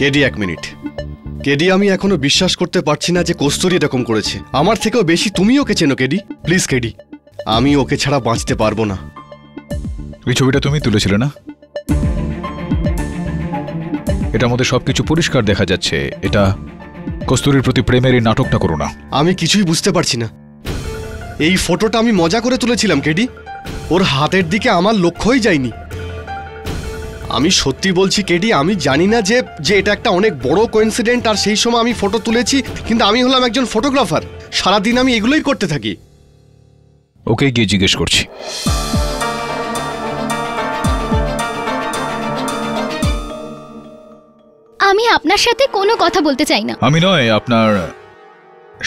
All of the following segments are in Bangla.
কেডি, এক মিনিট। কেডি, আমি এখনো বিশ্বাস করতে পারছি না যে কস্তুরী এরকম করেছে। আমার থেকেও বেশি তুমি ওকে চেনো কেডি। প্লিজ কেডি, আমি ওকে ছাড়া বাঁচতে পারবো না। এই ছবিটা তুমি তুলেছিলে না? এটার মধ্যে সবকিছু পরিষ্কার দেখা যাচ্ছে। এটা কস্তুরীর প্রতি প্রেমের এই নাটকটা করো না। আমি কিছুই বুঝতে পারছি না। এই ফটোটা আমি মজা করে তুলেছিলাম কেডি, ওর হাতের দিকে আমার লক্ষ্যই যায়নি। আমি সত্যি বলছি কেডি, আমি জানি না যে এটা একটা অনেক বড় কোইন্সিডেন্ট, আর সেই সময় আমি ফটো তুলেছি, কিন্তু আমি হলাম একজন ফটোগ্রাফার। সারাদিন আমি এগুলোই করতে থাকি। ওকে গিয়ে জিজ্ঞেস করছি। আমি আপনার সাথে কোনো কথা বলতে চাই না। আমি নয়, আপনার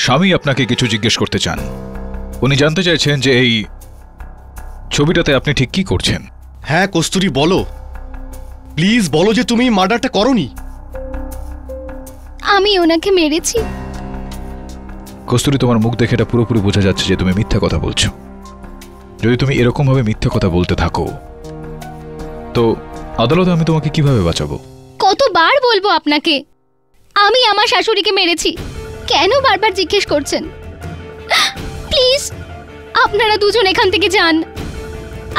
স্বামী আপনাকে কিছু জিজ্ঞেস করতে চান। উনি জানতে চাইছেন যে এই ছবিটাতে আপনি ঠিক কি করছেন। হ্যাঁ কস্তুরী, বলো, প্লিজ বলো যে তুমি মার্ডারটা করোনি। আমি ওনাকে মেরেছি। কস্তুরী, তোমার মুখ দেখে এটা পুরোপুরি বোঝা যাচ্ছে যে তুমি মিথ্যা কথা বলছো। যদি তুমি এরকম ভাবে মিথ্যা কথা বলতে থাকো তো আদালতে আমি তোমাকে কিভাবে বাঁচাবো? কতবার বলবো আপনাকে আমি আমার শাশুড়িকে মেরেছি? কেন বারবার জিজ্ঞেস করছেন? প্লিজ আপনারা দুজন এখান থেকে যান।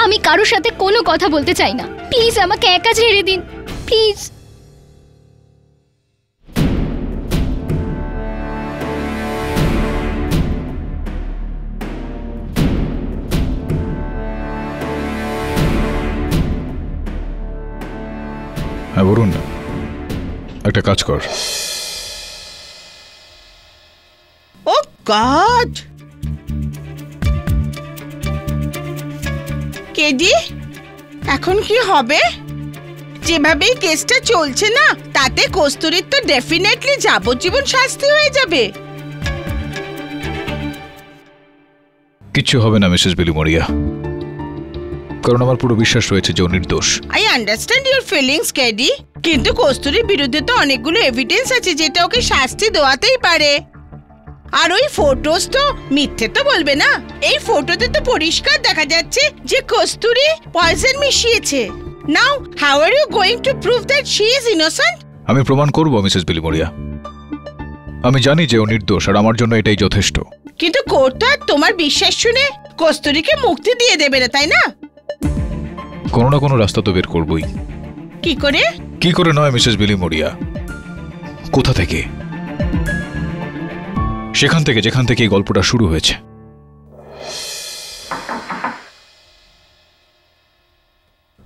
আমি কারোর সাথে কোনো কথা বলতে চাই না। প্লিজ আমাকে একা ছেড়ে দিন, প্লিজ। হ্যাঁ বলুন, একটা কাজ কর। ও গড, কেডি এখন কি হবে? যেভাবে কেসটা চলছে না, তাতে কস্তুরীর তো ডেফিনেটলি যাবজ্জীবন শাস্তি হয়ে যাবে। কিচ্ছু হবে না মিসেস বিলি মরিয়া, কারণ আমার পুরো বিশ্বাস রয়েছে যে ও নির্দোষ। I understand your feelings KD, কিন্তু কস্তুরীর বিরুদ্ধে তো অনেকগুলো এভিডেন্স আছে যেটা ওকে শাস্তি দেওয়াতেই পারে। আর ওই ফটোস তো মিথ্যে তো বলবে না। এই ফটোতে তো পরিষ্কার দেখা যাচ্ছে যে কস্তুরী পয়জন মিশিয়েছে। Now how are you going to prove that she is innocent? আমি প্রমাণ করব মিসেস বিলি মরিয়া। আমি জানি যে ও নির্দোষ, আর আমার জন্য এটাই যথেষ্ট। কিন্তু কোর্ট তো আর তোমার বিশ্বাস শুনে কস্তুরীকে মুক্তি দিয়ে দেবে না, তাই না? কোনো না কোনো রাস্তা তো বের করবই। কি করে? কি করে নয় মিসেস বিলি মরিয়া, কোথা থেকে? সেখান থেকে যেখান থেকে এই গল্পটা শুরু হয়েছে।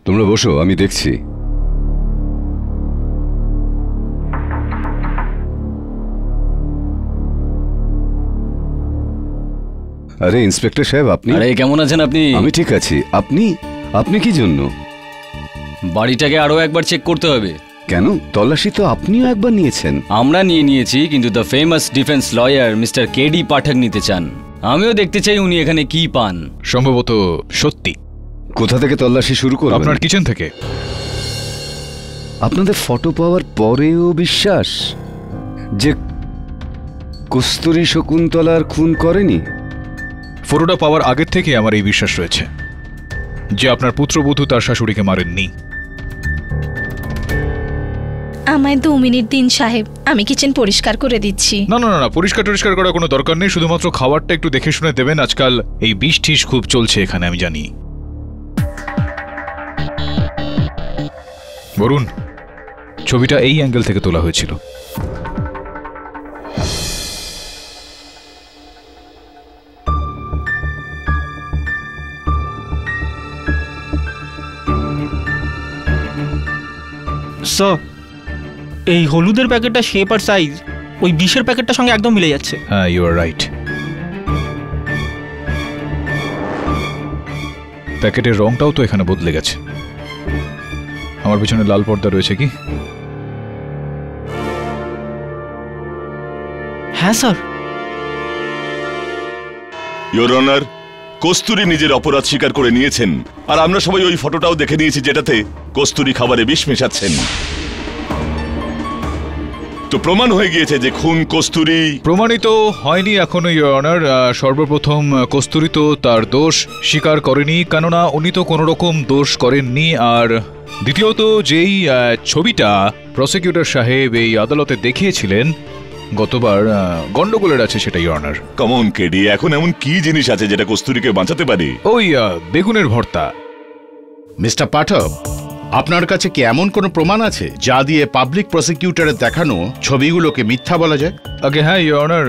তোমরা বসো, আমি দেখছি। আরে ইন্সপেক্টর সাহেব, আপনি? আরে কেমন আছেন আপনি? আমি ঠিক আছি। আপনি আপনি কি জন্য? বাড়িটাকে আরো একবার চেক করতে হবে। কেন? তল্লাশি তো আপনিও একবার নিয়েছেন। আমরা নিয়েছি, কিন্তু the famous defence lawyer mister KD Pathak নিতে চান। আমিও দেখতে চাই উনি এখানে কি পান। সম্ভবত সত্যি। কোথা থেকে তল্লাশি শুরু করবেন? আপনার কিচেন থেকে। আপনাদের ফটো পাওয়ার পরেও বিশ্বাস যে কস্তুরী শকুন্তলার খুন করেনি? ফটোটা পাওয়ার আগের থেকে আমার এই বিশ্বাস রয়েছে যে আপনার পুত্রবধূ তার শাশুড়িকে মারেননি। আমায় 2 মিনিট দিন সাহেব, আমি কিচেন পরিষ্কার করে দিচ্ছি। না না না, পরিষ্কার করার কোনো দরকার নেই। শুধুমাত্র খাবারটা একটু দেখে শুনে দেবেন। আজকাল এই বিষ খুব চলছে এখানে, আমি জানি। বরুণ, ছবিটা এই অ্যাঙ্গেল থেকে তোলা হয়েছিল। স্যার, এই হলুদের প্যাকেটটা শেপ আর সাইজ ওই বিষের প্যাকেটটার সঙ্গে একদম মিলে যাচ্ছে। হ্যাঁ, ইউ আর রাইট। প্যাকেটের রংটাও তো এখানে বদলে গেছে। আমার পিছনে লাল পর্দা রয়েছে কি? হ্যাঁ স্যার। ইওর অনার, কস্তুরী নিজের অপরাধ স্বীকার করে নিয়েছেন, আর আমরা সবাই ওই ফটোটাও দেখে নিয়েছি যেটাতে কস্তুরী খাবারে বিষ মেশাচ্ছেন। তো প্রমাণ হয়ে গিয়েছে যে খুন কস্তুরী। প্রমাণিত হয়নি এখনো ইওর অনার। সর্বপ্রথম কস্তুরী তো তার দোষ স্বীকার করেনি, কেননা উনি তো কোনো রকম দোষ করেননি। আর দ্বিতীয়ত যেই ছবিটা প্রসিকিউটর সাহেব এই আদালতে দেখিয়েছিলেন গতবার গন্ডগোলের আছে সেটা ইওর অনার। কমন কেডি, এখন এমন কি জিনিস আছে যেটা কস্তুরীকে বাঁচাতে পারে? ওই বেগুনের ভর্তা। মিস্টার পাঠক, আপনার কাছে কি এমন কোনো প্রমাণ আছে যা দিয়ে পাবলিক প্রসিকিউটরের দেখানো ছবিগুলোকে মিথ্যা বলা যায়? আগে হ্যাঁ ইওর অনার,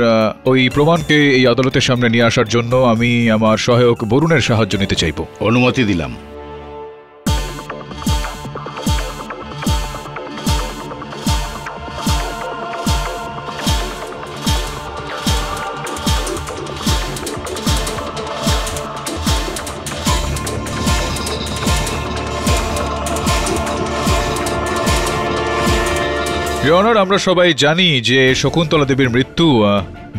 ওই প্রমাণকে এই আদালতের সামনে নিয়ে আসার জন্য আমি আমার সহায়ক বরুণের সাহায্য নিতে চাইব। অনুমতি দিলাম। ইওর অনার, আমরা সবাই জানি যে শকুন্তলা দেবীর মৃত্যু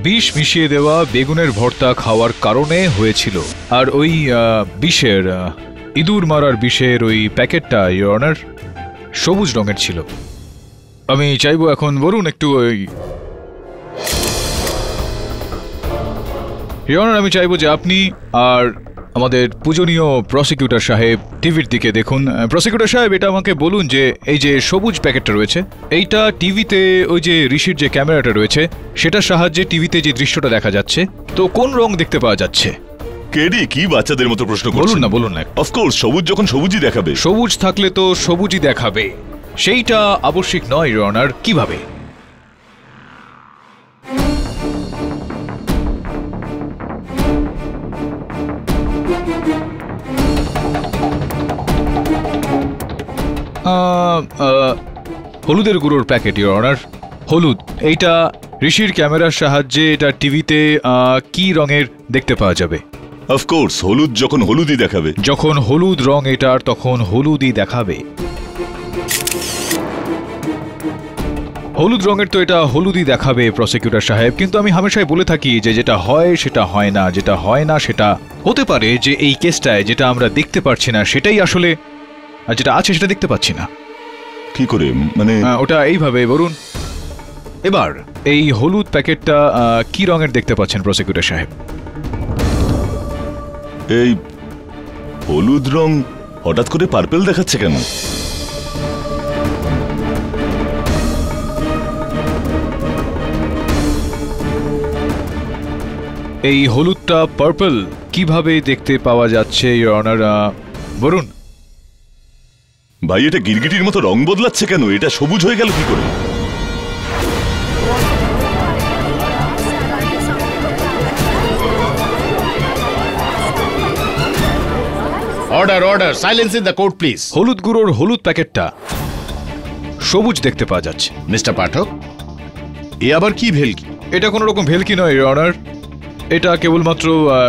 বিষ মিশিয়ে দেওয়া বেগুনের ভর্তা খাওয়ার কারণে হয়েছিল। আর ওই বিষের ইঁদুর মারার বিষের ওই প্যাকেটটা ইওর অনার সবুজ রঙের ছিল। আমি চাইবো এখন বরুণ একটু ওই ইওর অনার, আমি চাইবো যে আপনি আর আমাদের পূজনীয় প্রসিকিউটর সাহেব টিভির দিকে দেখুন। প্রসিকিউটর সাহেব, এটা আমাকে বলুন যে এই যে সবুজ প্যাকেটটা রয়েছে এইটা টিভিতে ওই যে ঋষির যে ক্যামেরাটা রয়েছে সেটার সাহায্যে টিভিতে যে দৃশ্যটা দেখা যাচ্ছে, তো কোন রং দেখতে পাওয়া যাচ্ছে? কেডি, কি বাচ্চাদের মতো প্রশ্ন করছেন? বলুন না, বলুন না। অফকোর্স সবুজ যখন সবুজই দেখাবে। সবুজ থাকলে তো সবুজই দেখাবে, সেইটা আবশ্যিক নয় ইওর অনার। কিভাবে? হলুদের গুঁড়োর প্যাকেট ইওর অনার। হলুদ, এইটা ঋষির ক্যামেরার সাহায্যে এটা টিভিতে কি রঙের দেখতে পাওয়া যাবে? অফকোর্স হলুদ যখন হলুদই দেখাবে। যখন হলুদ রং এটার তখন হলুদই দেখাবে। হলুদ রঙের তো এটা হলুদই দেখাবে প্রসিকিউটর সাহেব, কিন্তু আমি হামেশাই বলে থাকি যে যেটা হয় সেটা হয় না, যেটা হয় না সেটা হতে পারে। যে এই কেসটায় যেটা আমরা দেখতে পাচ্ছি না সেটাই আসলে, আর যেটা আছে সেটা দেখতে পাচ্ছি না। কি করে মানে? ওটা এইভাবে বলুন। এবার এই হলুদ প্যাকেটটা কি রঙের দেখতে পাচ্ছেন প্রসিকিউটর সাহেব? এই হলুদ রং হঠাৎ করে পার্পল দেখাচ্ছে কেন? এই হলুদটা পার্পল কিভাবে দেখতে পাওয়া যাচ্ছে ইওর অনার? বলুন। ভাই, এটা গিরগিটির মতো রং বদলাচ্ছে কেন? এটা সবুজ হয়ে গেল কি করে? Order, order, silence in the court please. হলুদ গুঁড়োর হলুদ প্যাকেটটা সবুজ দেখতে পাওয়া যাচ্ছে। মিস্টার পাঠক, এ আবার কি ভেলকি? এটা কোনো রকম ভেলকি নয় ইওর অনার, এটা কেবলমাত্র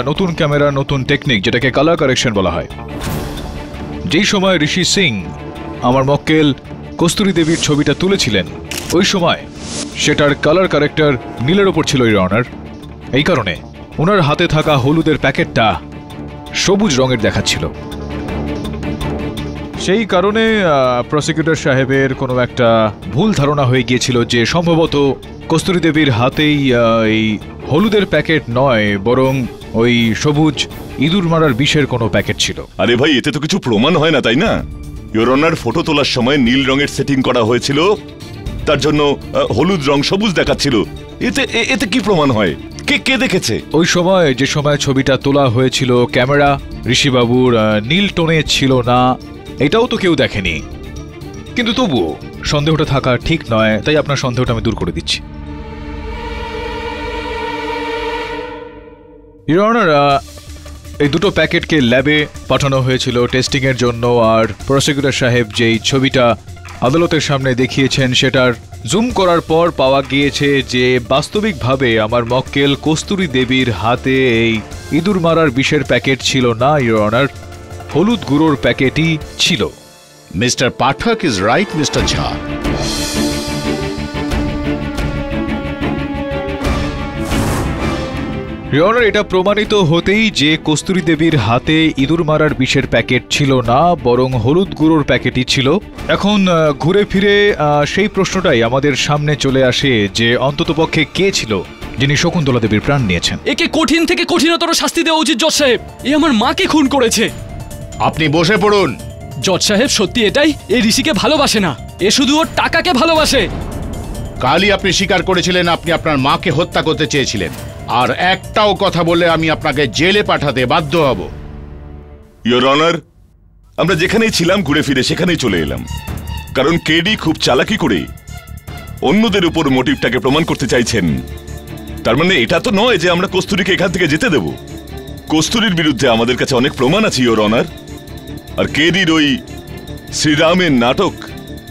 নতুন ক্যামেরা, নতুন টেকনিক, যেটাকে কালার কারেকশন বলা হয়। যেই সময় ঋষি সিং আমার মক্কেল কস্তুরী দেবীর ছবিটা তুলেছিলেন ওই সময় সেটার কালার কারেক্টার নীলের ওপর ছিল ইওর অনার। এই কারণে ওনার হাতে থাকা হলুদের প্যাকেটটা সবুজ রঙের দেখাচ্ছিল। সেই কারণে প্রসিকিউটর সাহেবের কোনো একটা ভুল ধারণা হয়ে গিয়েছিল যে সম্ভবত কস্তুরী দেবীর হাতেই এই হলুদের প্যাকেট নয়, বরং ওই সবুজ ইঁদুর মারার বিষের কোনো প্যাকেট ছিল। আরে ভাই, এতে তো কিছু প্রমাণ হয় না, তাই না? ইওর অনার, ফটো তোলার সময় নীল রঙের সেটিং করা হয়েছিল, তার জন্য হলুদ রং সবুজ দেখাচ্ছিল। এতে কি প্রমাণ হয়? কে দেখেছে? ওই সময় যে সময় ছবিটা তোলা হয়েছিল ক্যামেরা ঋষিবাবুর নীল টোনে ছিল না, এটাও তো কেউ দেখেনি। কিন্তু তবুও সন্দেহটা থাকা ঠিক নয়, তাই আপনার সন্দেহটা আমি দূর করে দিচ্ছি। ইওর অনার, এই দুটো প্যাকেটকে ল্যাবে পাঠানো হয়েছিল টেস্টিং এর জন্য, আর প্রসিকিউটর সাহেব যেই ছবিটা আদালতের সামনে দেখিয়েছেন সেটার জুম করার পর পাওয়া গিয়েছে যে বাস্তবিকভাবে আমার মক্কেল কস্তুরী দেবীর হাতে এই ইঁদুর মারার বিষের প্যাকেট ছিল না ইওর অনার, হলুদ গুঁড়োর প্যাকেটই ছিল। Mister Pathak is right, mister Jha. Your honour, এটা প্রমাণিত হতেই যে কস্তুরী দেবীর হাতে ইঁদুর মারার বিষের প্যাকেট ছিল না, বরং হলুদ গুঁড়োর প্যাকেটই ছিল। এখন ঘুরে ফিরে সেই প্রশ্নটাই আমাদের সামনে চলে আসে যে অন্ততপক্ষে কে ছিল যিনি শকুন্তলা দেবীর প্রাণ নিয়েছেন। একে কঠিন থেকে কঠিনতর শাস্তি দেওয়া উচিত জজ সাহেব। এ আমার মাকে খুন করেছে। আপনি বসে পড়ুন। জজ সাহেব, সত্যি এটাই, এই ঋষিকে ভালোবাসে না। এ শুধু ওর টাকাকে ভালোবাসে। কালই আপনি স্বীকার করেছিলেন আপনি আপনার মাকে হত্যা করতে চেয়েছিলেন, আর একটাও কথা বললে আমি আপনাকে জেলে পাঠাতে বাধ্য হব। ইয়োর অনার, আমরা যেখানেই ছিলাম ঘুরে ফিরে সেখানেই চলে এলাম, কারণ কেডি খুব চালাকি করে অন্যদের উপর মোটিভটাকে প্রমাণ করতে চাইছেন। তার মানে এটা তো নয় যে আমরা কস্তুরীকে এখান থেকে যেতে দেব। কস্তুরীর বিরুদ্ধে আমাদের কাছে অনেক প্রমাণ আছে ইয়োর অনার। আর কেডির ওই শ্রীরামের নাটক,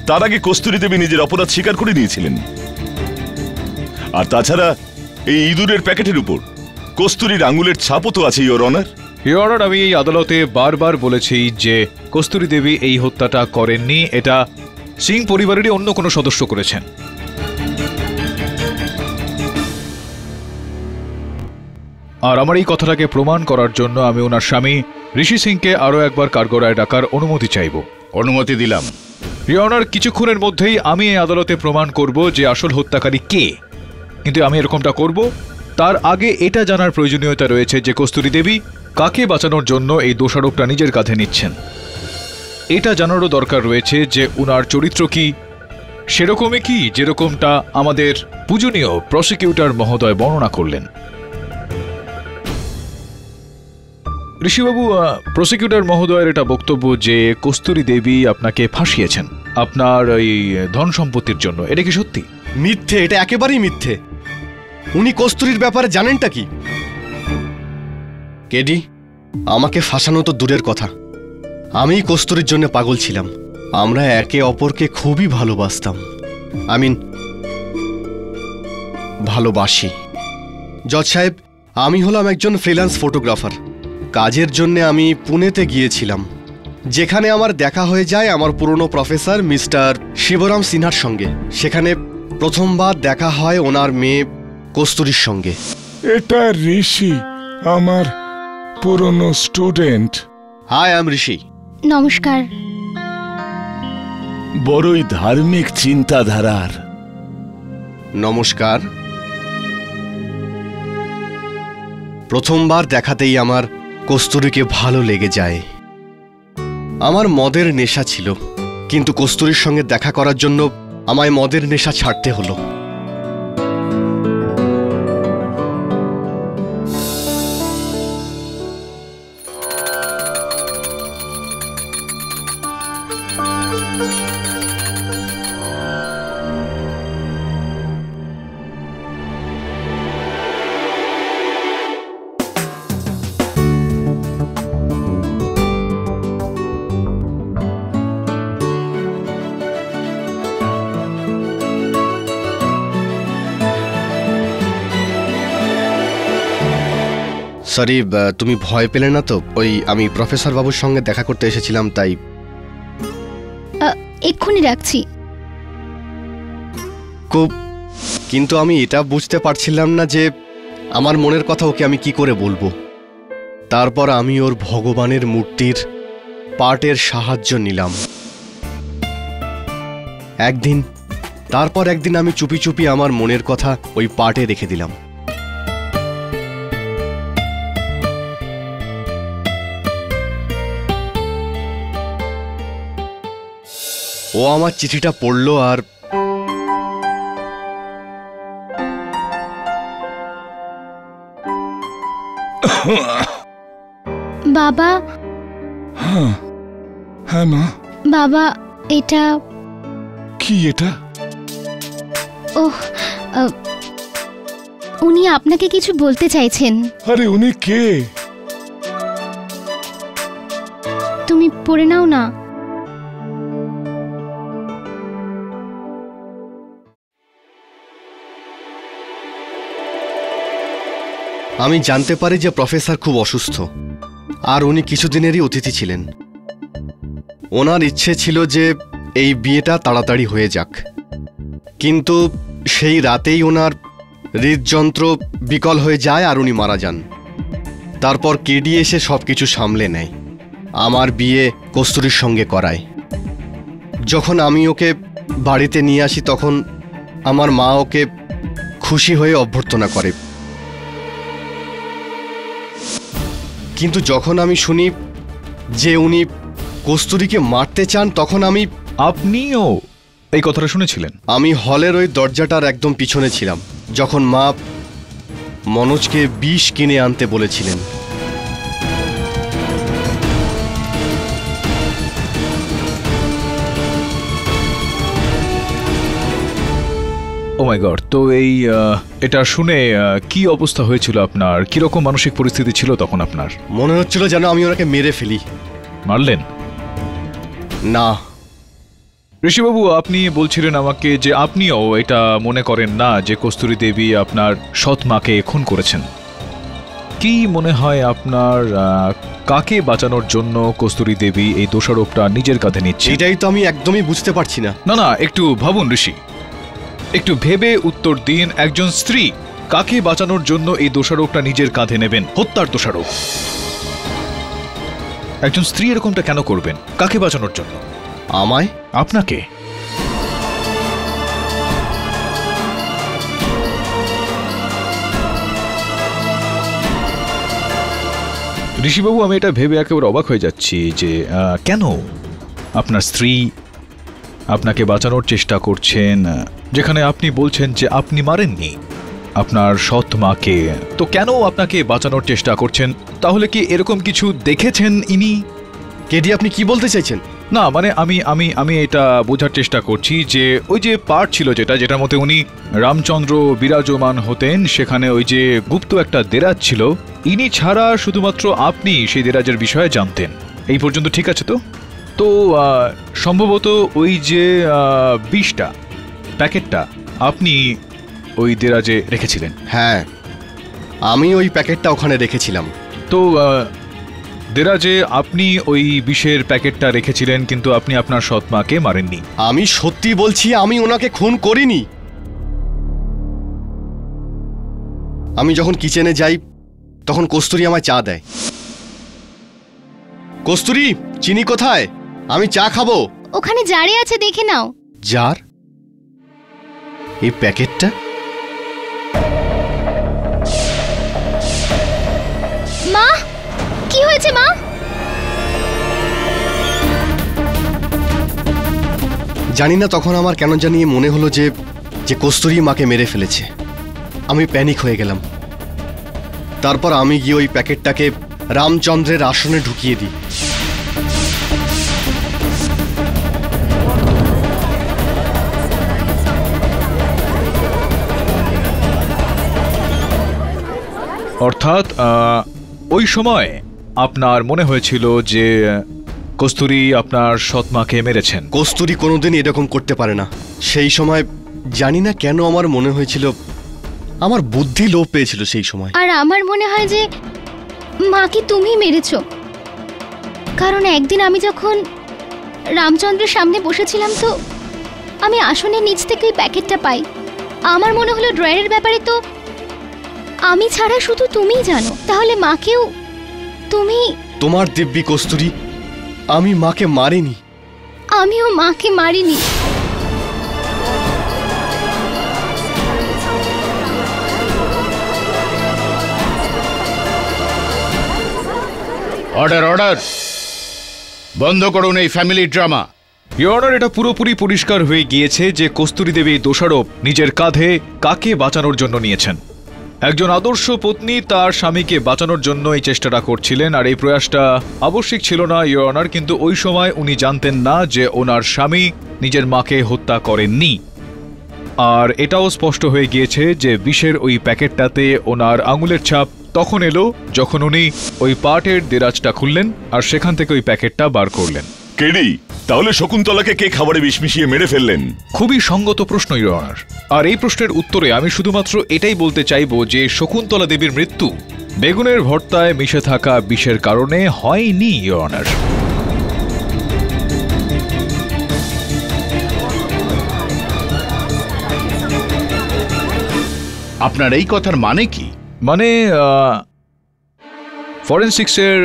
তার আগে কস্তুরী দেবী নিজের অপরাধ স্বীকার করে নিয়েছিলেন। আর তাছাড়া এই ইঁদুরের প্যাকেটের উপর কস্তুরীর আঙুলের ছাপও তো আছে ইয়োর অনার। ইয়োর অনার, আমি এই আদালতে বারবার বলেছি যে কস্তুরী দেবী এই হত্যাটা করেননি, এটা সিং পরিবারেরই অন্য কোনো সদস্য করেছেন। আর আমার এই কথাটাকে প্রমাণ করার জন্য আমি ওনার স্বামী ঋষি সিংকে আরও একবার কাঠগড়ায় ডাকার অনুমতি চাইব। অনুমতি দিলাম। ইয়োর অনার, কিছুক্ষণের মধ্যেই আমি এই আদালতে প্রমাণ করব যে আসল হত্যাকারী কে, কিন্তু আমি এরকমটা করব তার আগে এটা জানার প্রয়োজনীয়তা রয়েছে যে কস্তুরী দেবী কাকে বাঁচানোর জন্য এই দোষারোপটা নিজের কাঁধে নিচ্ছেন। এটা জানারও দরকার রয়েছে যে উনার চরিত্র কি সেরকমই কি যেরকমটা আমাদের পূজনীয় প্রসিকিউটর মহোদয় বর্ণনা করলেন। ঋষিবাবু, প্রসিকিউটর মহোদয়ের এটা বক্তব্য যে কস্তুরী দেবী আপনাকে ফাঁসিয়েছেন আপনার এই ধন সম্পত্তির জন্য, এটা কি সত্যি? মিথ্যে, এটা একেবারেই মিথ্যে। উনি কস্তুরীর ব্যাপারে জানেনটা কি? কেডি, আমাকে ফাঁসানো তো দূরের কথা, আমি কস্তুরীর জন্য পাগল ছিলাম। আমরা একে অপরকে খুবই ভালোবাসতাম, ভালোবাসি। জজ সাহেব, আমি হলাম একজন ফ্রিল্যান্স ফটোগ্রাফার। কাজের জন্য আমি পুনেতে গিয়েছিলাম, যেখানে আমার দেখা হয়ে যায় আমার পুরনো প্রফেসর মিস্টার শিবরাম সিনহার সঙ্গে। সেখানে প্রথমবার দেখা হয় ওনার মেয়ে কস্তুরীর সঙ্গে। এটা ঋষি, আমার পুরনো স্টুডেন্ট। হাই, আই এম ঋষি। নমস্কার। বড়ই ধার্মিক চিন্তাধারার। নমস্কার। প্রথমবার দেখাতেই আমার কস্তুরীকে ভালো লেগে যায়। আমার মদের নেশা ছিল, কিন্তু কস্তুরীর সঙ্গে দেখা করার জন্য আমায় মদের নেশা ছাড়তে হলো। সরি, তুমি ভয় পেলে না তো? ওই আমি প্রফেসর বাবুর সঙ্গে দেখা করতে এসেছিলাম, তাই। এক্ষুনি রাখছি। কিন্তু আমি এটা বুঝতে পারছিলাম না যে আমার মনের কথা ওকে আমি কি করে বলবো। তারপর আমি ওর ভগবানের মূর্তির পার্টের সাহায্য নিলাম। তারপর একদিন আমি চুপি চুপি আমার মনের কথা ওই পার্টে রেখে দিলাম। ও আমার চিঠিটা পড়ল আর বাবা। হ্যাঁ মা। বাবা, এটা কি? এটা? ওহ, উনি আপনাকে কিছু বলতে চাইছেন। আরে উনি কে? তুমি পড়ে নাও না। আমি জানতে পারি যে প্রফেসর খুব অসুস্থ, আর উনি কিছুদিনেরই অতিথি ছিলেন। ওনার ইচ্ছে ছিল যে এই বিয়েটা তাড়াতাড়ি হয়ে যাক, কিন্তু সেই রাতেই ওনার হৃদযন্ত্র বিকল হয়ে যায় আর উনি মারা যান। তারপর কেডি এসে সব কিছু সামলে নেয়, আমার বিয়ে কস্তুরীর সঙ্গে করায়। যখন আমি ওকে বাড়িতে নিয়ে আসি তখন আমার মা ওকে খুশি হয়ে অভ্যর্থনা করে। কিন্তু যখন আমি শুনি যে উনি কস্তুরীকে মারতে চান তখন আমি। আপনিও এই কথাটা শুনেছিলেন? আমি হলের ওই দরজাটার একদম পিছনে ছিলাম যখন মা মনোজকে বিষ কিনে আনতে বলেছিলেন। ও মাই গড, তো এটা শুনে কি অবস্থা হয়েছিল আপনার? কিরকম মানসিক পরিস্থিতি ছিল তখন আপনার? মনে হচ্ছিল যেন আমি ওনাকে মেরে ফেলি। মারলেন না। ঋষিবাবু, আপনি বলছিলেন আমাকে যে আপনিও এটা মনে করেন না যে কস্তুরী দেবী আপনার সৎ মাকে খুন করেছেন। কি মনে হয় আপনার কাকে বাঁচানোর জন্য কস্তুরী দেবী এই দোষারোপটা নিজের কাঁধে নিচ্ছে? এটাই তো আমি একদমই বুঝতে পারছি না। না না, একটু ভাবুন ঋষি, একটু ভেবে উত্তর দিন। একজন স্ত্রী কাকে বাঁচানোর জন্য এই দোষারোপটা নিজের কাঁধে নেবেন? হত্যার দোষারোপ। একজন স্ত্রী এরকমটা কেন করবেন? কাকে বাঁচানোর জন্য? আমায়? আপনাকে? ঋষিবাবু, আমি এটা ভেবে একেবারে অবাক হয়ে যাচ্ছি যে কেন আপনার স্ত্রী আপনাকে বাঁচানোর চেষ্টা করছেন, যেখানে আপনি বলছেন যে আপনি মারেননি আপনার সৎ মাকে। তো কেন আপনাকে বাঁচানোর চেষ্টা করছেন? তাহলে কি এরকম কিছু দেখেছেন ইনি? কেডি, আপনি কি বলতে চাইছেন? না মানে আমি আমি আমি এটা বোঝার চেষ্টা করছি যে ওই যে পার্ট ছিল যেটার মধ্যে উনি রামচন্দ্র বিরাজমান হতেন, সেখানে ওই যে গুপ্ত একটা দেরাজ ছিল, ইনি ছাড়া শুধুমাত্র আপনি সেই দেরাজের বিষয়ে জানতেন। এই পর্যন্ত ঠিক আছে তো? তো সম্ভবত ওই যে বিষটা প্যাকেটটা আপনি ওই দেরাজে রেখেছিলেন। হ্যাঁ, আমি ওই প্যাকেটটা ওখানে রেখেছিলাম। তো দেরাজে আপনি ওই বিষের প্যাকেটটা রেখেছিলেন, কিন্তু আপনি আপনার সৎ মাকে মারেননি। আমি সত্যি বলছি, আমি ওনাকে খুন করিনি। আমি যখন কিচেনে যাই তখন কস্তুরী আমায় চা দেয়। কস্তুরী, চিনি কোথায়? আমি চা খাবো। ওখানে জারে আছে, দেখে নাও। জার? এই প্যাকেটটা? মা, কি হয়েছে মা? জানি না, তখন আমার কেন জানি মনে হলো যে কস্তুরী মাকে মেরে ফেলেছে। আমি প্যানিক হয়ে গেলাম। তারপর আমি গিয়ে ওই প্যাকেটটাকে রামচন্দ্রের আসনে ঢুকিয়ে দিই। অর্থাৎ ওই সময় আপনার মনে হয়েছিল যে কস্তুরী আপনার সৎ মাকে মেরেছেন। কস্তুরী কোনোদিন এরকম করতে পারে না। সেই সময় জানি না কেন আমার মনে হয়েছিল, আমার বুদ্ধি লোপ পেয়েছিল সেই সময়। আর আমার মনে হয় যে মাকে তুমি মেরেছো, কারণ একদিন আমি যখন রামচন্দ্রের সামনে বসেছিলাম তো আমি আসনের নিচ থেকে ওই প্যাকেটটা পাই। আমার মনে হলো ড্রয়ারের ব্যাপারে তো আমি ছাড়া শুধু তুমিই জানো, তাহলে মাকেও তুমি। তোমার দিব্যি কস্তুরী, আমি মাকে মারিনি। আমিও মাকে মারিনি। অর্ডার অর্ডার, বন্ধ করুন এই ফ্যামিলি ড্রামা। ইওর অনার, এটা পুরোপুরি পরিষ্কার হয়ে গিয়েছে যে কস্তুরী দেবী দোষারোপ নিজের কাঁধে কাকে বাঁচানোর জন্য নিয়েছেন। একজন আদর্শ পত্নী তার স্বামীকে বাঁচানোর জন্য এই চেষ্টাটা করছিলেন, আর এই প্রয়াসটা আবশ্যিক ছিল না ইওর অনার, কিন্তু ওই সময় উনি জানতেন না যে ওনার স্বামী নিজের মাকে হত্যা করেননি। আর এটাও স্পষ্ট হয়ে গিয়েছে যে বিষের ওই প্যাকেটটাতে ওনার আঙুলের ছাপ তখন এলো যখন উনি ওই পাটের দেরাজটা খুললেন আর সেখান থেকে ওই প্যাকেটটা বার করলেন। কেডি, তাহলে শকুন্তলাকে কে খাবারে বিষ মিশিয়ে মেরে ফেললেন? খুবই সঙ্গত প্রশ্ন ইওর অনার। আর এই প্রশ্নের উত্তরে আমি শুধুমাত্র এটাই বলতে চাইবো যে শকুন্তলা দেবীর মৃত্যু বেগুনের ভর্তায় মিশে থাকা বিষের কারণে হয়নি ইওর অনার। আপনার এই কথার মানে কি? মানে ফরেনসিক্সের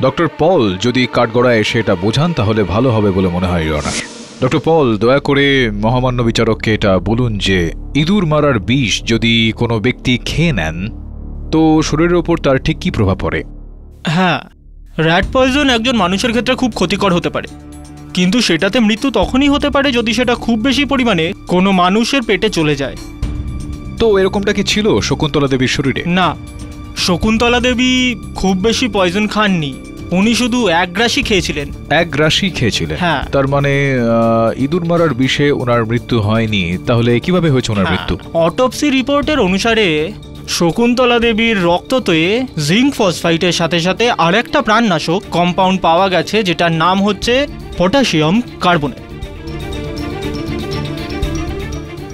ডক্টর পল যদি কাঠগড়ায় এসে এটা বোঝান তাহলে ভালো হবে বলে মনে হয় ইওর অনার। ডক্টর পল, দয়া করে মহামান্য বিচারককে এটা বলুন যে ইঁদুর মারার বিষ যদি কোনো ব্যক্তি খেয়ে নেন তো শরীরের ওপর তার ঠিক কী প্রভাব পড়ে? হ্যাঁ, র্যাট পয়জন একজন মানুষের ক্ষেত্রে খুব ক্ষতিকর হতে পারে, কিন্তু সেটাতে মৃত্যু তখনই হতে পারে যদি সেটা খুব বেশি পরিমাণে কোনো মানুষের পেটে চলে যায়। তো এরকমটা কি ছিল শকুন্তলা দেবীর শরীরে? না, শকুন্তলা দেবী খুব বেশি পয়জন খাননি, উনি শুধু এক গ্রাসই খেয়েছিলেন। এক গ্রাসই খেয়েছিলেন? হ্যাঁ। তার মানে ইঁদুর মারার বিষে ওনার মৃত্যু হয়নি, তাহলে কিভাবে হয়েছে ওনার মৃত্যু? অটোপসি রিপোর্টের অনুসারে শকুন্তলা দেবীর রক্ততে জিঙ্ক ফসফাইটের সাথে সাথে আরেকটা প্রাণনাশক কম্পাউন্ড পাওয়া গেছে, যেটার নাম হচ্ছে পটাশিয়াম কার্বনেট।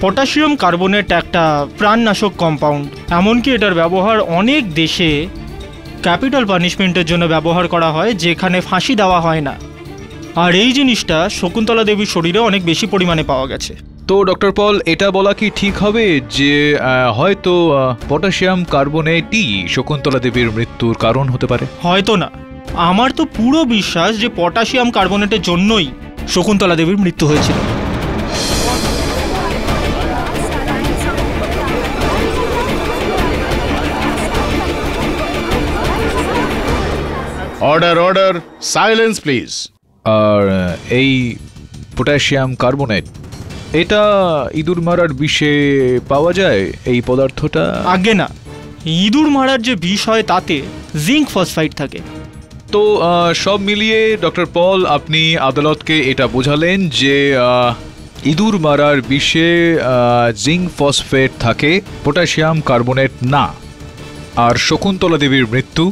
পটাশিয়াম কার্বনেট একটা প্রাণনাশক কম্পাউন্ড, এমনকি এটার ব্যবহার অনেক দেশে ক্যাপিটাল পানিশমেন্টের জন্য ব্যবহার করা হয়, যেখানে ফাঁসি দেওয়া হয় না। আর এই জিনিসটা শকুন্তলা দেবীর শরীরে অনেক বেশি পরিমাণে পাওয়া গেছে। তো ডক্টর পল, এটা বলা কি ঠিক হবে যে হয়তো পটাশিয়াম কার্বনেটই শকুন্তলা দেবীর মৃত্যুর কারণ হতে পারে? হয়তো না, আমার তো পুরো বিশ্বাস যে পটাশিয়াম কার্বনেটের জন্যই শকুন্তলা দেবীর মৃত্যু হয়েছিল। Order order, silence please. আর এই পটাশিয়াম কার্বনেট, এটা ইঁদুর মারার বিষে পাওয়া যায় এই পদার্থটা? আগে না, ইঁদুর মারার যে বিষ হয় তাতে জিঙ্ক ফসফাইট থাকে। তো সব মিলিয়ে ডক্টর পল, আপনি আদালতকে এটা বোঝালেন যে ইঁদুর মারার বিষে জিঙ্ক ফসফেট থাকে, পটাশিয়াম কার্বনেট না। আর শকুন্তলা দেবীর মৃত্যু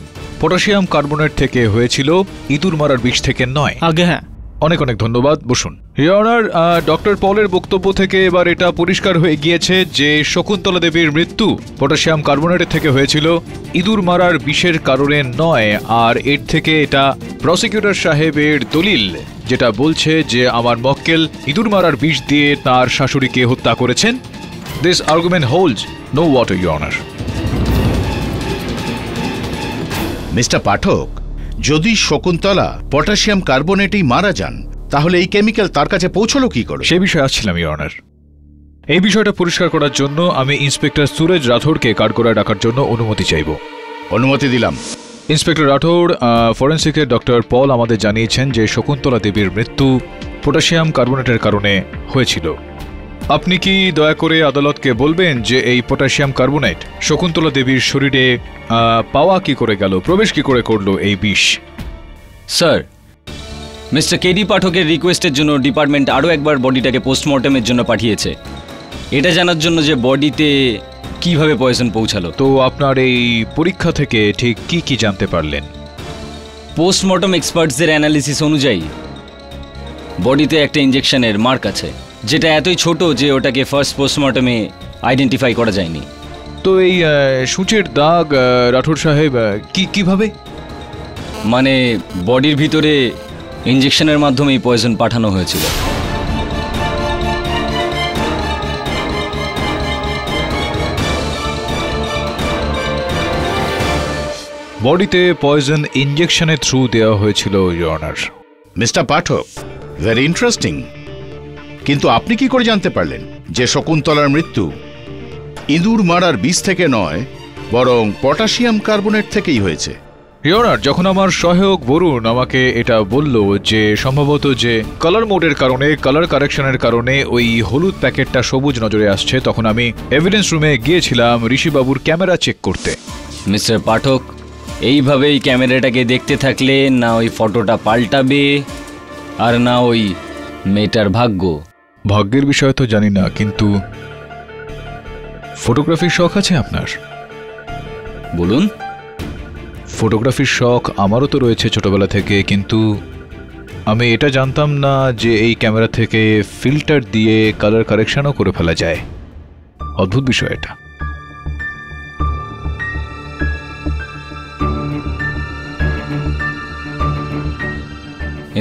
পটাশিয়াম কার্বনেট থেকে হয়েছিল, ইঁদুর মারার বিষ থেকে নয়। আগে হ্যাঁ। অনেক অনেক ধন্যবাদ, বসুন। ইওর অনার, ডক্টর পলের বক্তব্য থেকে এবার এটা পরিষ্কার হয়ে গিয়েছে যে শকুন্তলা দেবীর মৃত্যু পটাশিয়াম কার্বনেটের থেকে হয়েছিল, ইঁদুর মারার বিষের কারণে নয়। আর এর থেকে এটা প্রসিকিউটর সাহেবের দলিল, যেটা বলছে যে আমার মক্কেল ইঁদুর মারার বিষ দিয়ে তার শাশুড়িকে হত্যা করেছেন। This argument holds no water, your honour. Mister Pathak, যদি শকুন্তলা পটাশিয়াম কার্বনেটেই মারা যান, তাহলে এই কেমিক্যাল তার কাছে পৌঁছলো কি করে? সে বিষয়ে আসছিলাম ইওর অনার। এই বিষয়টা পরিষ্কার করার জন্য আমি ইন্সপেক্টর সুরজ রাঠোরকে কাঠগড়ায় ডাকার জন্য অনুমতি চাইব। অনুমতি দিলাম। ইন্সপেক্টর রাঠোর, ফরেন্সিকের ডক্টর পল আমাদের জানিয়েছেন যে শকুন্তলা দেবীর মৃত্যু পটাশিয়াম কার্বনেটের কারণে হয়েছিল। আপনি কি দয়া করে আদালতকে বলবেন যে এই পটাশিয়াম কার্বনেট শকুন্তলা দেবীর শরীরে পাওয়া কি করে গেল, প্রবেশ কি করে করলো এই বিষ? স্যার, মিস্টার কেডি পাঠকের রিকোয়েস্টের জন্য ডিপার্টমেন্ট আরও একবার বডিটাকে পোস্টমর্টমের জন্য পাঠিয়েছে, এটা জানার জন্য যে বডিতে কিভাবে পয়জন পৌঁছালো। তো আপনার এই পরীক্ষা থেকে ঠিক কি কি জানতে পারলেন? পোস্টমর্টম এক্সপার্টসদের অ্যানালিসিস অনুযায়ী বডিতে একটা ইঞ্জেকশনের মার্ক আছে, যেটা এতই ছোট যে ওটাকে ফার্স্ট পোস্টমর্টমে আইডেন্টিফাই করা যায়নি। তো এই সূচের দাগ রাঠোর সাহেব কিভাবে? মানে বডির ভিতরে ইঞ্জেকশনের মাধ্যমে এই পয়জন পাঠানো হয়েছিল। বডিতে পয়জন ইঞ্জেকশনের থ্রু দেওয়া হয়েছিল, your honour. Mister Pathak, very interesting. কিন্তু আপনি কি করে জানতে পারলেন যে শকুন্তলার মৃত্যু ইঁদুর মারার বিষ থেকে নয়, বরং পটাশিয়াম কার্বনেট থেকেই হয়েছে? ইওর অনার, যখন আমার সহায়ক বরুণ আমাকে এটা বলল যে সম্ভবত যে কালার মোডের কারণে, কালার কারেকশনের কারণে ওই হলুদ প্যাকেটটা সবুজ নজরে আসছে, তখন আমি এভিডেন্স রুমে গিয়েছিলাম ঋষিবাবুর ক্যামেরা চেক করতে। মিস্টার পাঠক, এইভাবেই ক্যামেরাটাকে দেখতে থাকলে না ওই ফটোটা পাল্টাবে আর না ওই মেয়েটার ভাগ্য। ভাগ্যের বিষয় তো জানি না, কিন্তু ফটোগ্রাফির শখ আছে আপনার? বলুন। ফটোগ্রাফির শখ আমারও তো রয়েছে ছোটবেলা থেকে, কিন্তু আমি এটা জানতাম না যে এই ক্যামেরা থেকে ফিল্টার দিয়ে কালার কারেকশনও করে ফেলা যায়। অদ্ভুত বিষয় এটা।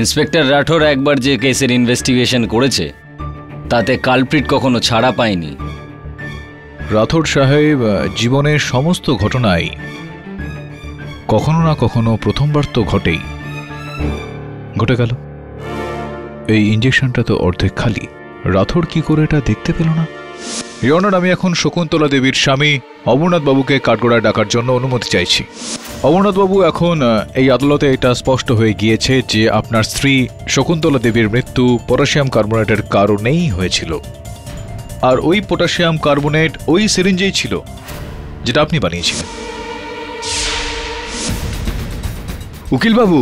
ইন্সপেক্টর রাঠোর একবার যে কেসের ইনভেস্টিগেশন করেছে তাতে কালপ্রিট কখনো ছাড়া পায়নি। রাঠোর সাহেব, জীবনের সমস্ত ঘটনাই কখনো না কখনো প্রথমবার তো ঘটেই। ঘটে গেল। এই ইঞ্জেকশনটা তো অর্ধেক খালি, রাঠোর কি করে এটা দেখতে পেল না? ইওর অনার, আমি এখন শকুন্তলা দেবীর স্বামী অমরনাথ বাবুকে কাঠগড়ায় ডাকার জন্য অনুমতি চাইছি। অমরনাথবাবু, এখন এই আদালতে এটা স্পষ্ট হয়ে গিয়েছে যে আপনার স্ত্রী শকুন্তলা দেবীর মৃত্যু পটাশিয়াম কার্বনেটের কারণেই হয়েছিল। আর ওই পটাশিয়াম কার্বনেট ওই সিরিঞ্জেই ছিল যেটা আপনি বানিয়েছিলেন। উকিল বাবু,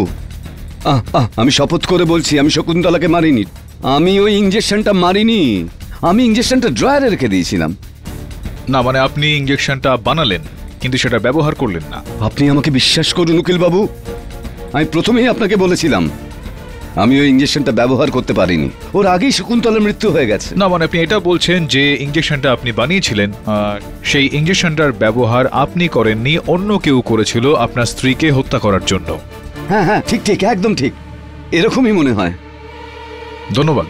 আমি শপথ করে বলছি আমি শকুন্তলাকে মারিনি। আমি ওই ইঞ্জেকশনটা মারিনি, আমি ইঞ্জেকশনটা ড্রয়ারে রেখে দিয়েছিলাম। না, মানে আপনি ইঞ্জেকশনটা বানালেন কিন্তু সেটা ব্যবহার করলেন না। আপনি আমাকে বিশ্বাস করুন উকিল বাবু, আমি প্রথমেই আপনাকে বলেছিলাম আমি ওই ইঞ্জেকশনটা ব্যবহার করতে পারিনি, ওর আগেই শকুন্তলার মৃত্যু হয়ে গেছে। না, মানে আপনি এটা বলছেন যে ইঞ্জেকশনটা আপনি বানিয়েছিলেন, সেই ইঞ্জেকশনটার ব্যবহার আপনি করেননি, অন্য কেউ করেছিল আপনার স্ত্রীকে হত্যা করার জন্য। হ্যাঁ হ্যাঁ, ঠিক ঠিক, একদম ঠিক, এরকমই মনে হয়। ধন্যবাদ,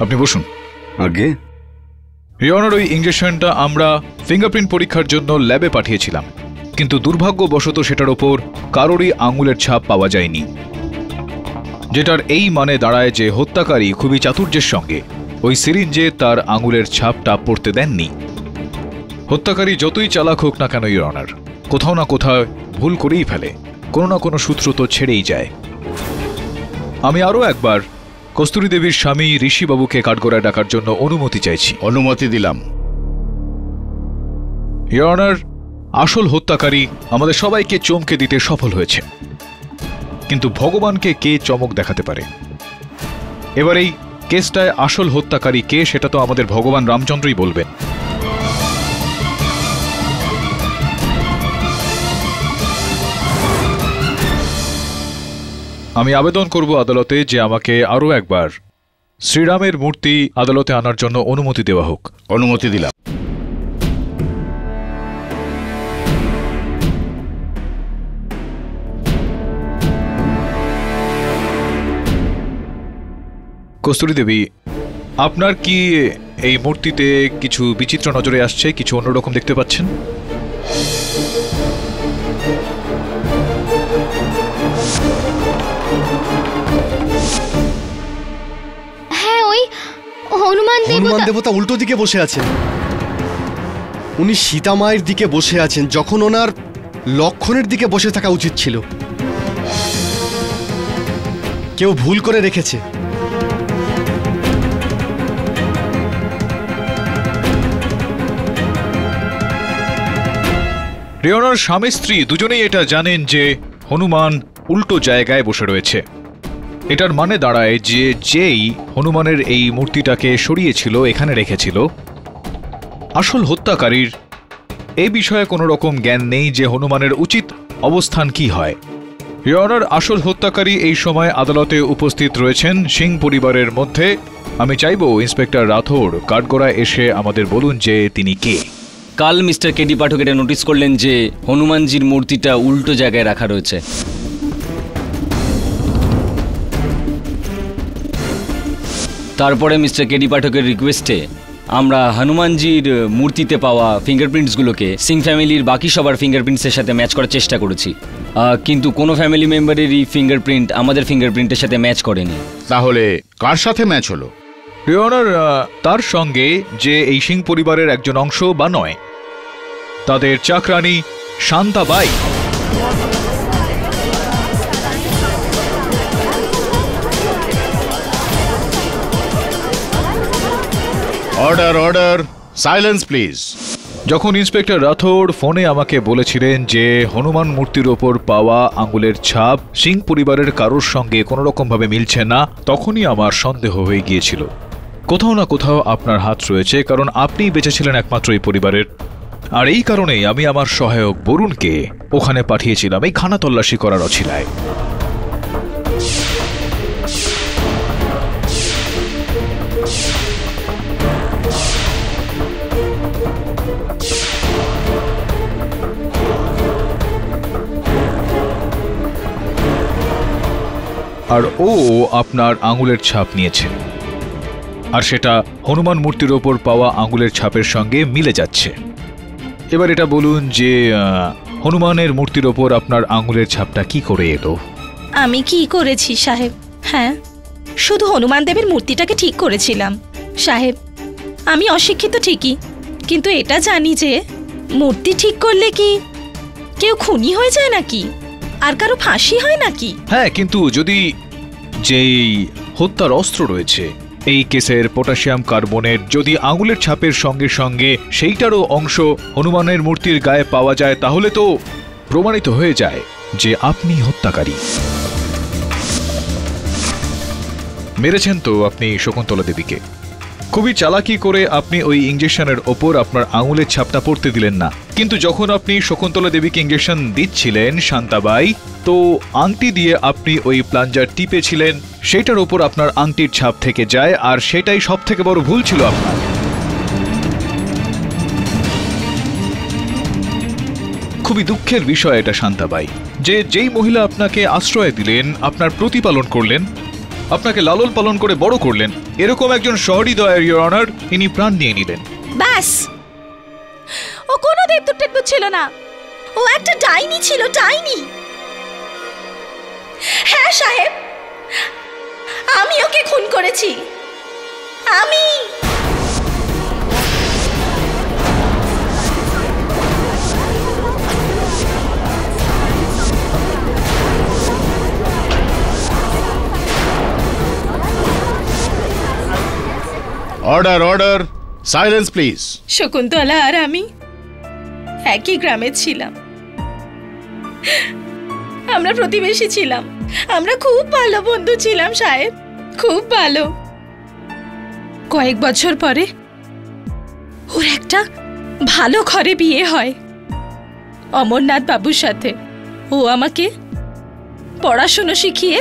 আপনি বসুন। আগে ইয়নার, ওই ইঞ্জেকশনটা আমরা ফিঙ্গারপ্রিন্ট পরীক্ষার জন্য ল্যাবে পাঠিয়েছিলাম, কিন্তু দুর্ভাগ্যবশত সেটার ওপর কারোরই আঙুলের ছাপ পাওয়া যায়নি, যেটার এই মানে দাঁড়ায় যে হত্যাকারী খুবই চাতুর্যের সঙ্গে ওই সিরিঞ্জে তার আঙুলের ছাপটা পড়তে দেননি। হত্যাকারী যতই চালাক হোক না কেন ইয়নার, কোথাও না কোথাও ভুল করেই ফেলে, কোনো না কোনো সূত্র তো ছেড়েই যায়। আমি আরও একবার কস্তুরী দেবীর স্বামী ঋষিবাবুকে কাঠগড়ায় ডাকার জন্য অনুমতি চাইছি। অনুমতি দিলাম। ইয়নার, আসল হত্যাকারী আমাদের সবাইকে চমকে দিতে সফল হয়েছে, কিন্তু ভগবানকে কে চমক দেখাতে পারে? এবার এই কেসটায় আসল হত্যাকারী কে সেটা তো আমাদের ভগবান রামচন্দ্রই বলবেন। আমি আবেদন করব আদালতে যে আমাকে আরও একবার শ্রীরামের মূর্তি আদালতে আনার জন্য অনুমতি দেওয়া হোক। অনুমতি দিলাম। কস্তুরী দেবী, আপনার কি এই মূর্তিতে কিছু বিচিত্র নজরে আসছে, কিছু অন্যরকম দেখতে পাচ্ছেন? হ্যাঁ, ওই হনুমান দেবতা উল্টো দিকে বসে আছেন। উনি সীতা মায়ের দিকে বসে আছেন, যখন ওনার লক্ষণের দিকে বসে থাকা উচিত ছিল। কেউ ভুল করে রেখেছে। রেওনার স্বামী স্ত্রী দুজনেই এটা জানেন যে হনুমান উল্টো জায়গায় বসে রয়েছে। এটার মানে দাঁড়ায় যে যেই হনুমানের এই মূর্তিটাকে সরিয়েছিল, এখানে রেখেছিল, আসল হত্যাকারীর এই বিষয়ে কোনো রকম জ্ঞান নেই যে হনুমানের উচিত অবস্থান কি হয়। রেওনার আসল হত্যাকারী এই সময় আদালতে উপস্থিত রয়েছেন সিং পরিবারের মধ্যে। আমি চাইব ইন্সপেক্টর রাথোর কাঠগড়ায় এসে আমাদের বলুন যে তিনি কে। কাল মিস্টার কেডি পাঠক এটা নোটিস করলেন যে হনুমানজির মূর্তিটা উল্টো জায়গায় রাখা রয়েছে। তারপরে মিস্টার কেডি পাঠকের রিকোয়েস্টে আমরা হনুমানজির মূর্তিতে পাওয়া ফিঙ্গারপ্রিন্টসগুলোকে সিং ফ্যামিলির বাকি সবার ফিঙ্গারপ্রিন্টসের সাথে ম্যাচ করার চেষ্টা করেছি, কিন্তু কোনো ফ্যামিলি মেম্বারেরই ফিঙ্গারপ্রিন্ট আমাদের ফিঙ্গারপ্রিন্টের সাথে ম্যাচ করেনি। তাহলে কার সাথে ম্যাচ হলো? রেওনার, তার সঙ্গে যে এই সিং পরিবারের একজন অংশ বা নয়, তাদের চাকরানী Shantabai. Order order, silence please. যখন ইন্সপেক্টর রাথোর ফোনে আমাকে বলেছিলেন যে হনুমান মূর্তির ওপর পাওয়া আঙুলের ছাপ সিং পরিবারের কারোর সঙ্গে কোনো রকমভাবে মিলছে না, তখনই আমার সন্দেহ হয়ে গিয়েছিল কোথাও না কোথাও আপনার হাত রয়েছে, কারণ আপনিই বেঁচেছিলেন একমাত্র এই পরিবারের। আর এই কারণেই আমি আমার সহায়ক বরুণকে ওখানে পাঠিয়েছিলাম এই খানা তল্লাশি করার অছিলায়। আর ও আপনার আঙুলের ছাপ নিয়েছে, আর সেটা হনুমান মূর্তির ওপর পাওয়া আঙুলের ছাপের সঙ্গে মিলে যাচ্ছে। এবার এটা বলুন যে হনুমানের মূর্তির ওপর আপনার আঙুলের ছাপটা কি করে এলো? আমি কি করেছি সাহেব? হ্যাঁ, শুধু হনুমান দেবের মূর্তিটাকে ঠিক করেছিলাম সাহেব। আমি অশিক্ষিত ঠিকই, কিন্তু এটা জানি যে মূর্তি ঠিক করলে কি কেউ খুনি হয়ে যায় নাকি? আর কারো ফাঁসি হয় নাকি? হ্যাঁ, কিন্তু যদি যেই হত্যার অস্ত্র রয়েছে এই কেসের পটাশিয়াম কার্বনেট যদি আঙুলের ছাপের সঙ্গে সঙ্গে সেইটারও অংশ হনুমানের মূর্তির গায়ে পাওয়া যায়, তাহলে তো প্রমাণিত হয়ে যায় যে আপনি হত্যাকারী। মেরেছেন তো আপনি শকুন্তলা দেবীকে। খুবই চালাকি করে আপনি ওই ইঞ্জেকশনের ওপর আপনার আঙুলের ছাপটা পড়তে দিলেন না, কিন্তু যখন আপনি শকুন্তলা দেবীকে ইঞ্জেকশন দিচ্ছিলেন শান্তাবাই, তো আংটি দিয়ে আপনি ওই প্লাঞ্জার টিপেছিলেন, সেটার ওপর আপনার আংটির ছাপ থেকে যায়, আর সেটাই সব থেকে বড় ভুল ছিল আপনার। খুবই দুঃখের বিষয় এটা শান্তাবাই, যে যেই মহিলা আপনাকে আশ্রয় দিলেন, আপনার প্রতিপালন করলেন, আপনাকে লালন পালন করে বড় করলেন, এরকম একজন সহৃদয়ের ইওর অনার ইনি প্রাণ নিয়ে নিলেন। ব্যাস, ও কোনো দেবদূত টেবদূত ছিল না, ও একটা ডাইনি ছিল, ডাইনি। হ্যাঁ সাহেব, আমি ওকে খুন করেছি, আমি। Order order, silence please. Shakuntala আর আমি একই গ্রামে ছিলাম, আমরা প্রতিবেশী ছিলাম, আমরা খুব ভালো বন্ধু ছিলাম সাহেব, খুব ভালো। কয়েক বছর পরে ওর একটা ভালো ঘরে বিয়ে হয় অমরনাথ বাবুর সাথে। ও আমাকে পড়াশোনা শিখিয়ে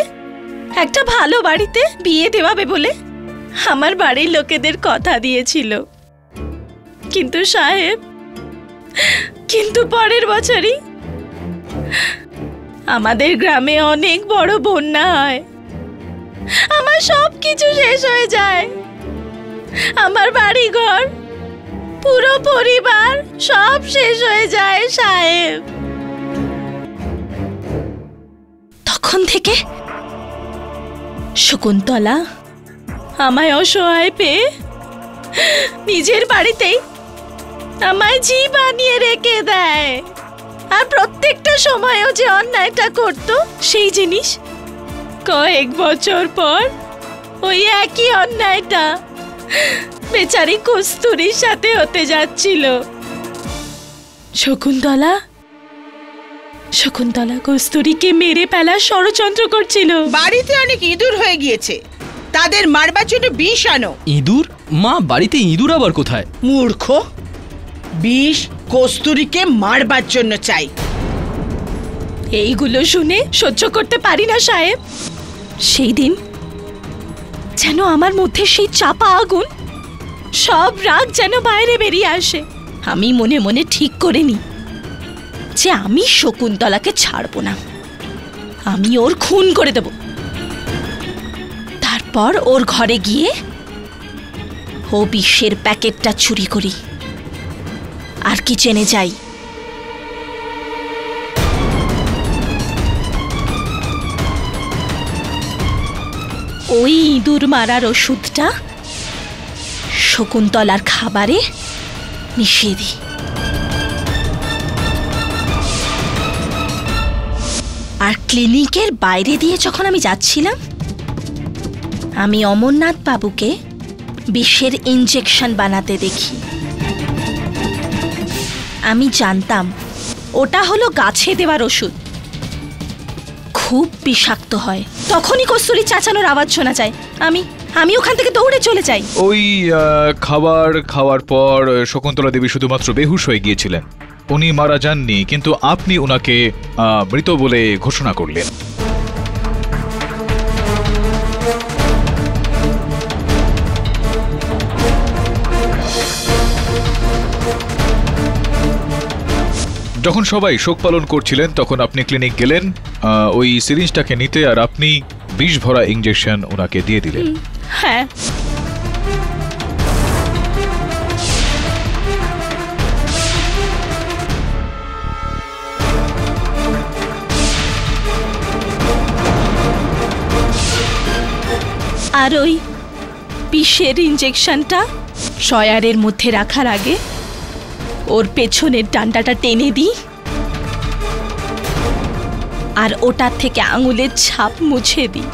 একটা ভালো বাড়িতে বিয়ে দেওয়াবে বলে আমার বাড়ির লোকেদের কথা দিয়েছিল। কিন্তু সাহেব, কিন্তু পরের বছরই আমাদের গ্রামে অনেক বড় বন্যা হয়, আমার সব কিছু শেষ হয়ে যায়, আমার বাড়ি ঘর, পুরো পরিবার সব শেষ হয়ে যায় সাহেব। তখন থেকে শকুন্তলা আমায় অসহায় পেয়ে নিজের বাড়িতেই আমায় জি বানিয়ে রেখে দেয়, আর প্রত্যেকটা সময়ও যে অন্যায়টা করত সেই জিনিস কয়েক বছর পর ওই একই অন্যায়টা বেচারি কস্তুরীর সাথে হতে যাচ্ছিল। শকুন্তলা কস্তুরীকে মেরে ফেলার ষড়যন্ত্র করছিল। বাড়িতে অনেক ইঁদুর হয়ে গিয়েছে, তাদের মারবার জন্য বিষ আনো। ইঁদুর? মা, বাড়িতে ইঁদুর আবার কোথায়? মূর্খ, বিষ কস্তুরীকে মারবার জন্য চাই। এইগুলো শুনে সহ্য করতে পারি না সাহেব। সেই দিন যেন আমার মধ্যে সেই চাপা আগুন, সব রাগ যেন বাইরে বেরিয়ে আসে। আমি মনে মনে ঠিক করে নি যে আমি শকুন্তলাকে ছাড়বো না, আমি ওর খুন করে দেব। তারপর ওর ঘরে গিয়ে ও বিষের প্যাকেটটা চুরি করি আর কিচেনে যাই। ওই ইঁদুর মারার ওষুধটা শকুন্তলার খাবারে মিশিয়ে দিই, আর ক্লিনিকের বাইরে দিয়ে যখন আমি যাচ্ছিলাম, আমি অমরনাথ বাবুকে বিষের ইনজেকশন বানাতে দেখি। আমি জানতাম ওটা হলো গাছে দেওয়ার ওষুধ, খুব বিষাক্ত হয়। তখনই কস্তুরী চাচানোর আওয়াজ শোনা যায়, আমি ওখান থেকে দৌড়ে চলে যাই। ওই খাবার খাওয়ার পর শকুন্তলা দেবী শুধুমাত্র বেহুশ হয়ে গিয়েছিলেন, উনি মারা যাননি, কিন্তু আপনি ওনাকে মৃত বলে ঘোষণা করলেন। যখন সবাই শোক পালন করছিলেন তখন আপনি ক্লিনিক গেলেন ওই সিরিঞ্জটাকে নিতে, আর আপনি বিষ ভরা ইঞ্জেকশন ওনাকে দিয়ে দিলেন। হ্যাঁ, আর ওই বিষের ইঞ্জেকশনটা শয়ারের মধ্যে রাখার আগে ওর পেছনের ডান্ডাটা টেনে দিই, আর ওটার থেকে আঙুলের ছাপ মুছে দিই।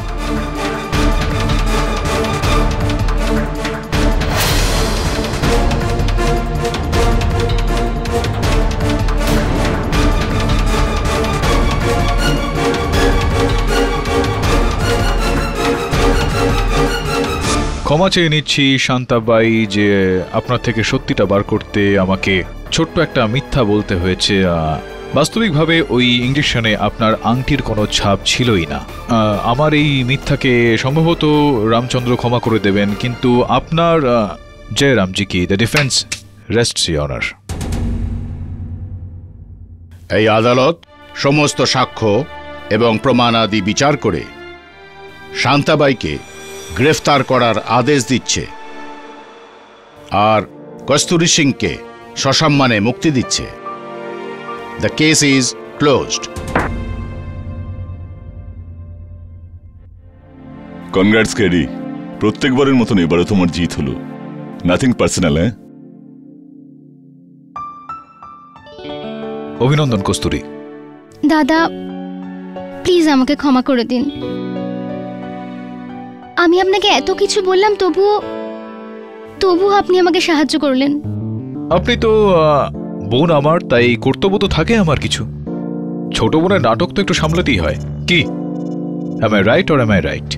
ক্ষমা চেয়ে নিচ্ছি শান্তাবাই যে আপনার থেকে সত্যিটা বার করতে আমাকে ছোট্ট একটা মিথ্যা বলতে হয়েছে। বাস্তবিকভাবে ওই ইঞ্জেকশনে আপনার আংটির কোনো ছাপ ছিলই না। আমার এই মিথ্যাকে সম্ভবত রামচন্দ্র ক্ষমা করে দেবেন, কিন্তু আপনার জয় রামজি কি, দ্য ডিফেন্স রেস্টস ইওর অনার। এই আদালত সমস্ত সাক্ষ্য এবং প্রমাণাদি বিচার করে শান্তাবাইকে গ্রেফতার করার আদেশ দিচ্ছে আর কস্তুরী সিংকে সসম্মানে মুক্তি দিচ্ছে। The case is closed. Congrats KD, প্রত্যেকবারের মতন এবারও তোমার জিত হলো। Nothing personal. অভিনন্দন কস্তুরী। দাদা প্লিজ আমাকে ক্ষমা করে দিন। আমি আপনাকে এত কিছু বললাম, তবুও আপনি আমাকে সাহায্য করলেন। আপনি তো বোন আমার, তাই কর্তব্য তো থাকে আমার কিছু। ছোট বোনের নাটক তো একটু সামলাতেই হয়, কি? am I right or am I right?